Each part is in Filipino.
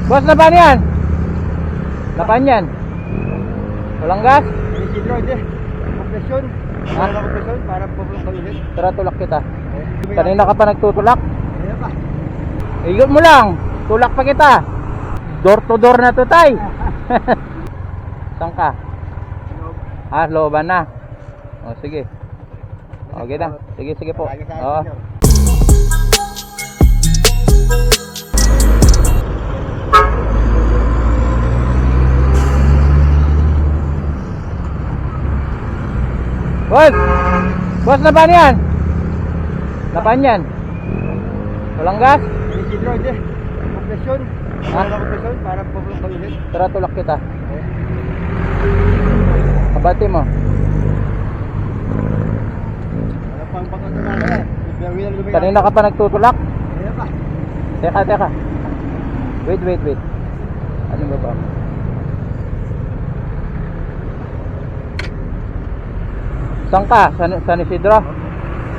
Boss, laban yan. Laban yan. Walang gas? Isidro, hindi. Kompresyon. Ha? Wala kompresyon para pabulong baluhin. Tara, tulak kita. Kanina ka pa nagtutulak. Ayan pa. Ikot mo lang. Tulak pa kita. Door to door na to, tay. Saan ka? Ah, looban na. O, sige. Okay na. Sige, sige po. Oo. Boss! Boss, laban yan. Laban yan. Walang gas? Isidro, hindi. Kompresyon. Ha? Wala kompresyon para pabulong baluhin. Tara, tulak kita. Kabati mo. Wala pang pagkakalala eh. Kanina ka pa nagtutulak. Ayan pa. Teka. Wait. Ano ba ba? Saan ka? San Isidro?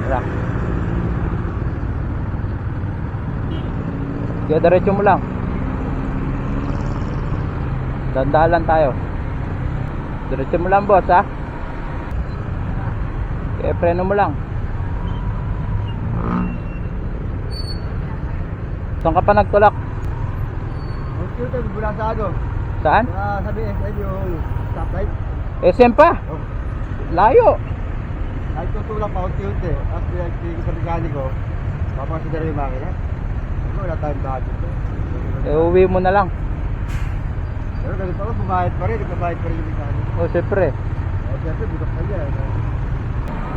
Tara. Kaya diretso mo lang. Dandalan tayo. Diretso mo lang, boss, ha? Kaya preno mo lang. Saan ka pa nagtulak? Ang cute, bulang sa ano. Saan? Sabi yung stoplight. SM pa? Oh. Layo. Ay tutulak pa unti-unti. At pinagtigil sa mekaniko. Papakonsidera yung makina. Wala tayong budget. Uwi mo na lang. Pero ganito ako, bumayad pa rin. Nagbabayad pa rin yung mekaniko. O, siyempre. Siyempre, bukas pa yan.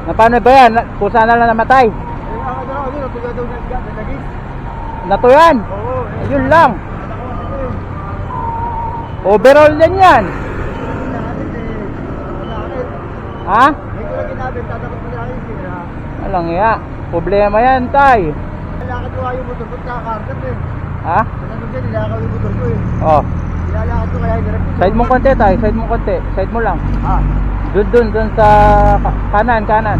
Na paano ba yan? Kung saan na lang namatay? Ako na ako yun. Tuloy daw nagagis. Natuyan. Oo. Ayun lang. Overall din yan. Ha? Hindi ko lang ginabit. Tatapos mo lang yung sira. Walang iya. Problema yan, tay. Nilakad ko nga yung motor ko. Kakakargat eh. Ha? Kasi dyan, nilakad yung motor ko eh. Oh. Nilalakad ko kaya direct. Side mo konti, tay. Side mo konti. Side mo lang. Ah. Dun sa kanan.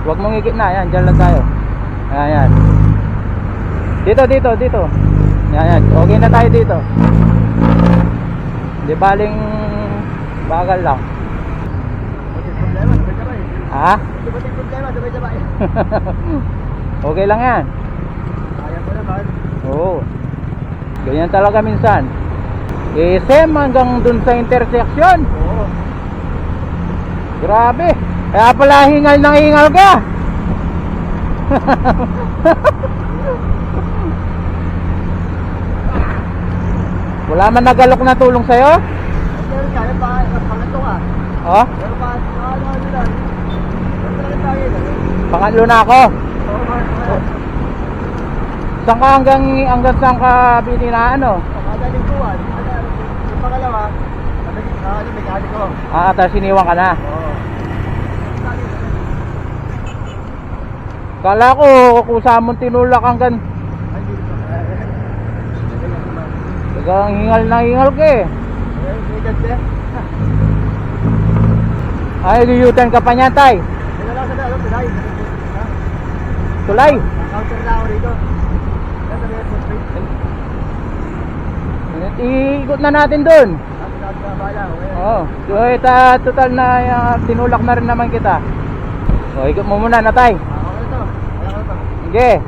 Huwag mong higit na. Yan, dyan lang tayo. Ayan. Dito. Yan. Okay na tayo dito. Di baling bagal lang. Pati problema, sabay-sabay. Ha? Pati problema, sabay-sabay. Okay lang yan. Kaya mo naman. Oo. Ganyan talaga minsan. SM hanggang dun sa intersection. Oo. Grabe. Kaya pala hingal ka. Wala man nagalok na tulong sa'yo? Pero kaya pa, pangatlo ka. Oh? Pero pa, ano lang. Pero tayo. Pangatlo na ako. Oo. Saan ka hanggang saan ka bininaan, ano? Kada lingguan. Yung pangalawa, may mekaniko. Ah, tapos siniwan ka na. Oo. Kala ko kung saan mong tinulak hanggang Ay, hindi ko. tagang hingal ka eh. May ganda. Ay, liyutan ka pa niyan, tay. Dito lang sa dalo, Pinay. Tulay. Counter na ako rito. Yan, sabi ko, straight. Iikot na natin dun. Tapos na bala. Oo. So, total na tinulak na rin naman kita. O, ikot mo muna na, tay. Okay na to. Kaya ko na to. Sige.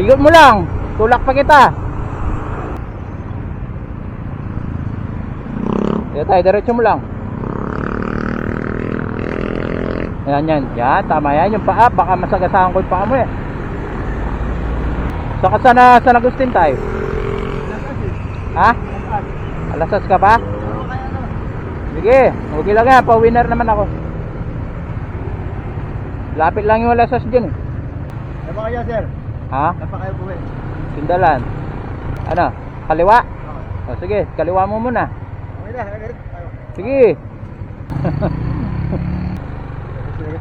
Ikot mo lang. Tulak pa kita. Sige, tay. Diretso mo lang. Yan. Yan. Tama yan. Yung paa. Baka masagasahan ko yung paa mo eh. Saka San Agustin, tay. Ha? Alasas ka ba? Oo, kaya na. Sige, okay lang yan, pa-winner naman ako. Lapit lang yung alasas dyan eh. Ano ba kaya, sir? Ha? Saan pa kayo puwi? Sindalan. Ano? Kaliwa? Okay. O sige, kaliwa mo muna. Okay na, okay na. Sige.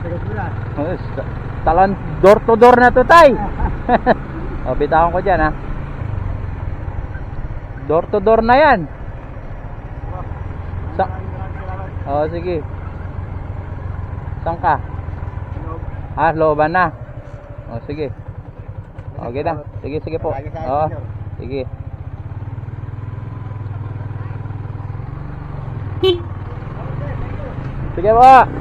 Tagas mo na. Talan door to door na to, tay. O, bitawan ko dyan, ha. Door to door na yan. O, sige. Saan ka? Ah, looban na. O, sige. Okay na. Sige po. Oo. Sige. Sige po.